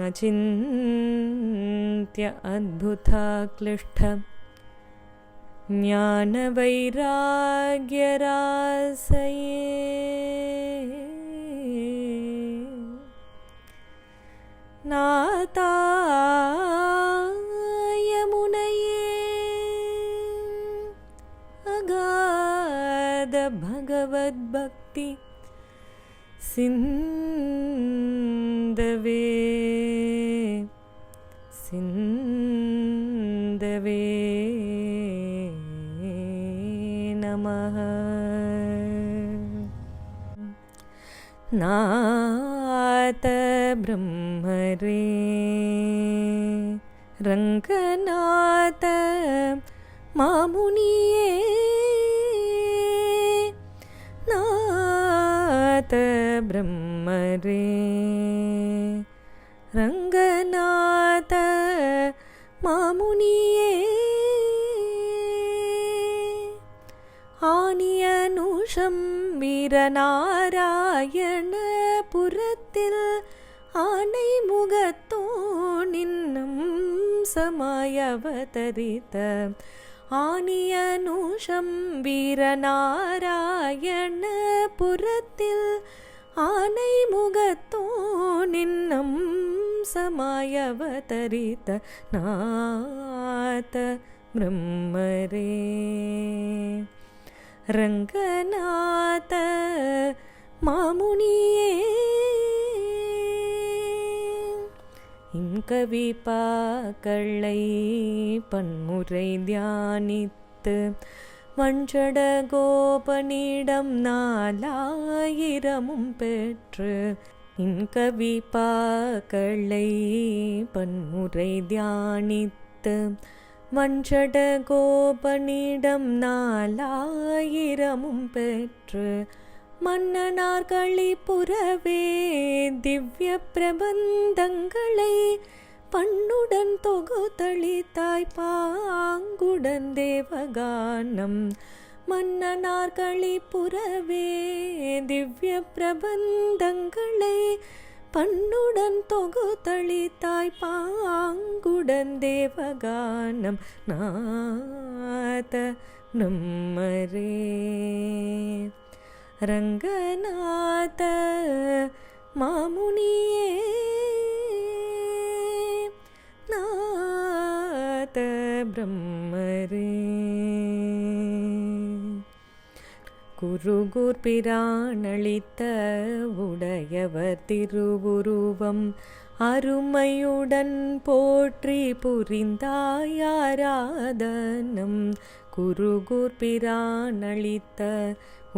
अचिन्त्य अद्भुताक्लिष्ट ज्ञानवैराग्यरासये नाथाय मुनये अगाध भगवद्भक्ति सिन्धवे नमः। नाथ ब्रह्मरे रंगनाथ मामुनिये नाथ ब्रह्मरे रंगनाथ मामुनिये आनियनुषं वीरनारायणपुरत्तिल आनै मुगत्तोनिन्नं समायवतरित आनियनुषं वीरनारायणपुरत्तिल आनै मुगत्तोनिन्नं समायवतरित नाथ ब्रह्मरे रंगनाथ मामुनिये இன்கவிபாக்களை பன்முறை தியானித்து வஞ்சட கோபனிடம் 4000 பெற்று இன்கவிபாக்களை பன்முறை தியானித்து வஞ்சட கோபனிடம் 4000 பெற்று மன்னனார் களிப்புறவே திவ்ய பிரபந்தங்களை பண்ணுடன் தொகுத்தளித்தாய் பாங்குடன் தேவகானம் மன்னனார் களிப்புறவே திவ்ய பிரபந்தங்களை பண்ணுடன் தொகுத்தளித்தாய் பாங்குடன் தேவகானம் நாத பிரம்மரே रंगनाथ मामुनिये नाथ ब्रह्मरे குருகூர் பிரானளித்த உடையவர் திருவுருவம் அருமையுடன் போற்றி புரிந்தாயாராதனம் குருகூர் பிரானளித்த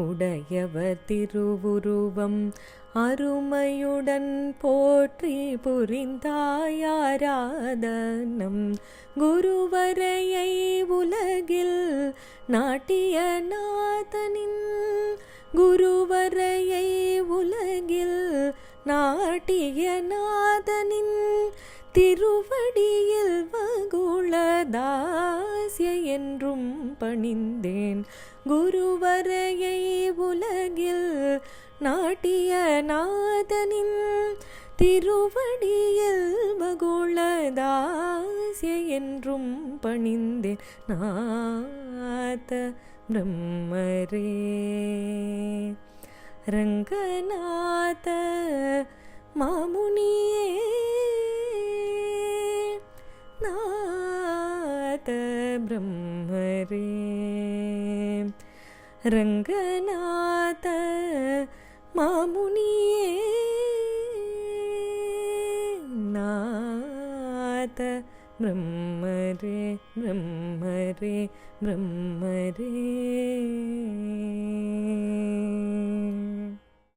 உடையவர் திருவுருவம் அருமையுடன் போற்றி புரிந்தாயாராதனம் குருவரையை உலகில் நாட்டியநாதனின் குருவரையை உலகில் நாட்டியநாதனின் திருவடியில் வகுளதாஸ்ய என்றும் பணிந்தேன் குருவரையை உலகில் நாட்டியநாதனின் திருவடியில் வகுளதாஸ்ய என்றும் பணிந்தேன் நாத பிரம்மரே ரங்கநாத மாமுனியே நாத பிரம்மரே ரங்கநாத மாமுனியே நாத பிரம்மரே பிரம்மரே பிரம்மரே